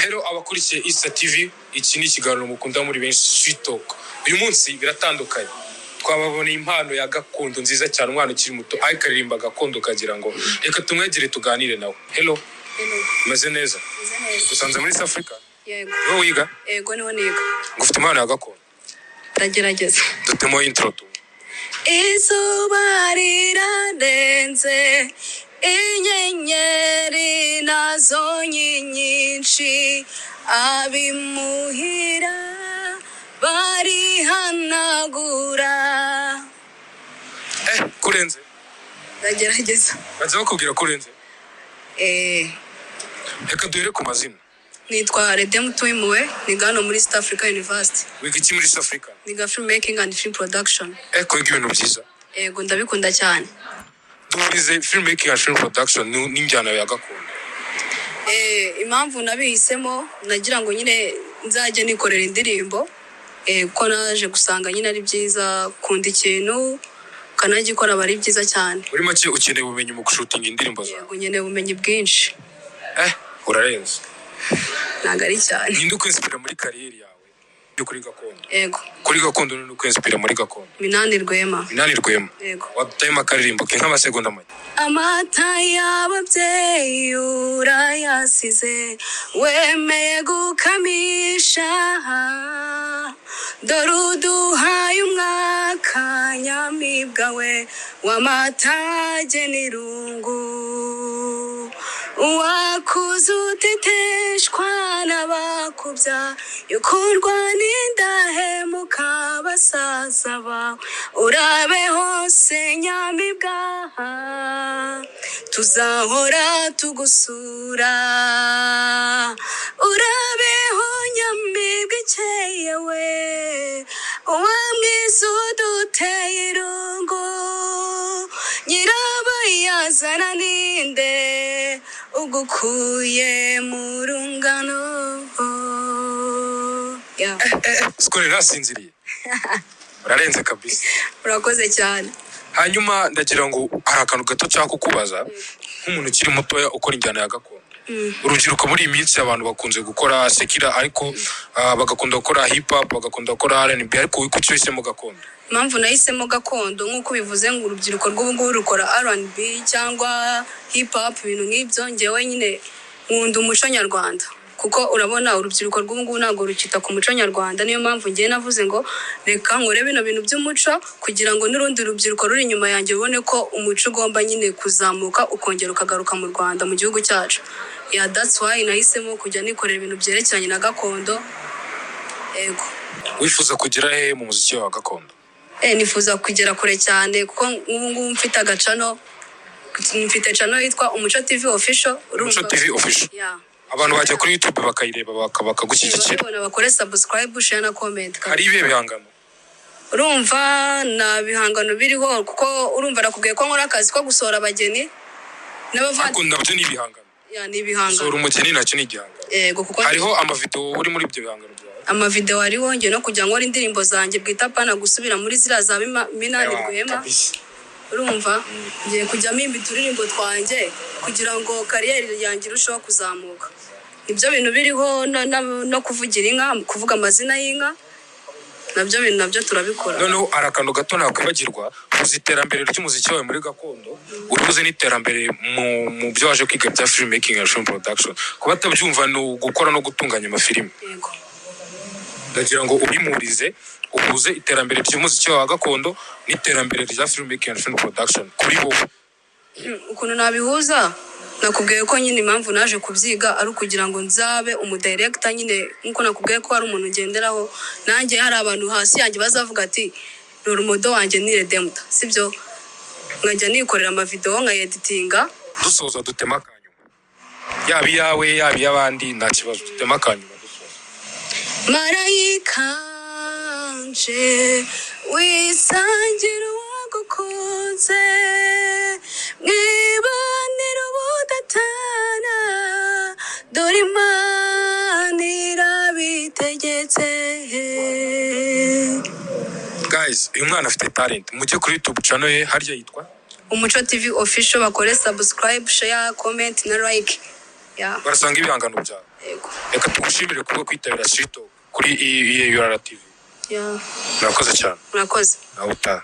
Hello abakurikiye Issa TV, iki ni ikiganiro mukunda muri benshi Street Talk. Uyu munsi biratandukanye. Twababoneye impano ya gakondo nziza cyane, umwana ukiri muto ayikaririmba gakondo kagira ngo reka tumwegere tuganire nawe. Hello. Meze neza? Gusanze muri South Africa? Yego. Wowe wiga? Yego niho niga. Ngufite impano ya gakondo. Ndagerageza. Dutemo intro tu. Izuba rirarenze, inyenyeri nazo nyinshi, abimuhira barihanagura. Kurenze? Ndagerageza. Baza bakubwira kurenze? Reka duhere ku mazina. Nitwa Redem Tuimuwe, niga hano muri East Africa University. Wiga iki muri South Africa? Niga film making and film production. Kwiga ibintu byiza. Yego ndabikunda cyane. Duhurize film making and film production n'injyana ya gakondo. Impamvu nabihisemo nagira ngo nyine nzajye nikorera indirimbo, ko naje gusanga nyine ari byiza kunda ikintu kanagikora bari byiza cyane. Muri make ukeneye ubumenyi mu gushutinga indirimbo zawe? Yego nkeneye ubumenyi bwinshi. Urarenze. Nagari cyane. Ninde ukwinspira muri kariyeri yawe yo kuri gakondo? Yego. Kuri gakondo ninde ukwinspira muri gakondo? Minani Rwema. Minani Rwema. Yego. Wadutayemo akaririmbo ke nk'amasegonda make. Amata y'ababyeyi urayasize, wemeye gukamisha, dore uduhaye umwaka nyamibwa we w'amatage n'irungu, wakuze uteteshwa n'abakubya, yukurwa n'indahemuka basaza bawe, urabe hose nyamibwa, tuzahora tugusura, urabeho nyamibwa ikeye we, uwamwiza uduteye irungu, nyirabayazana ninde ugukuye mu rungano. Skole nasinziriye. Urarenze kabisa. Urakoze cyane. Hanyuma ndagira ngo hari akantu gato cyangwa kukubaza nk'umuntu ukiri mutoya ukora injyana ya gakondo. Urubyiruko muri iyi minsi abantu bakunze gukora sekira ariko bagakunda gukora hip hop, bagakunda gukora R&B, ariko wowe kuki wahisemo gakondo? Impamvu nahisemo gakondo nk'uko bivuze ngo urubyiruko rw'ubu rukora R&B cyangwa hip hop, ibintu nk'ibyo, njyewe nyine nkunda umuco nyarwanda, kuko urabona urubyiruko rw'ubu ntabwo rukita ku muco nyarwanda. Niyo mpamvu ngiye navuze ngo reka nkore bino bintu by'umuco kugira ngo n'urundi rubyiruko ruri inyuma yanjye rubone ko umuco ugomba nyine kuzamuka ukongera ukagaruka mu Rwanda, mu gihugu cyacu. That's why nahisemo kujya nikorera ibintu byerekeranye na gakondo. Yego. Wifuza kugera he mu muziki wa gakondo? Nifuza kugera kure cyane, kuko ngubu mfite agacano, mfite channel yitwa Umuco TV Official. Umuco TV Official. Yeah. Abantu bajya kuri YouTube bakayireba bakagushyigikira. Babona bakore subscribe, share na comment. Hari ibe bihangano? Urumva na bihangano biriho, kuko urumva nakubwiye ko nkora akazi ko gusohora abageni n'abavandi. Akunda byo ni ibihangano. Ni ibihangano. Sohora umugeni nacyo ni igihangano. Yego, kuko hariho amavideo uri muri ibyo bihangano byawe? Amavideo hariho, ngiye no kujya nkora indirimbo zanjye bwita pana gusubira muri zira za Minani Rwema. Urumva ngiye kujyamo turirimbo twanjye kugira ngo kariyeri yanjye irusheho kuzamuka. Ibyo bintu biriho no kuvugira inka, kuvuga amazina y'inka, nabyo bintu nabyo turabikora. Noneho arakantu gato nakwibagirwa, uziterambere ry'umuziki wawe muri gakondo, urubuze n'iterambere mu byo waje kwiga bya film making and film production. Kuba tabyumva no gukora no gutunganya amafilime. Yego. Ndagira ngo ubimurize ubuze iterambere ry'umuziki wa gakondo n'iterambere rya film making and film production kuri wowe. Ukuntu nabihuza, nakubwiye ko nyine impamvu naje kubyiga ari ukugira ngo nzabe umudirector, nyine nkuko nakubwiye ko hari umuntu ugenderaho, nanjye hari abantu hasi yanjye bazavuga ati rero modo wanjye ni Redem, sibyo? Nkajya nikorera amavideo nkayeditinga. Dusoza dutema akanyuma, yaba iyawe yaba iy'abandi nta kibazo, dutema akanyuma dusoza. Marayika nje wisangira uwagukunze, mwibanira ubudatana, dore Imana irabitegetse. Guys, uyu mwana afite talent, mujye kuri YouTube channel ye, harya yitwa Umuco TV Official, bakore subscribe, share, comment na like. barasanga ibihangano byawe. Reka tugushimire kuba kwitabira Street Talk kuri URR TV. Yeah. Murakoze cyane. Murakoze. Nawe utaha.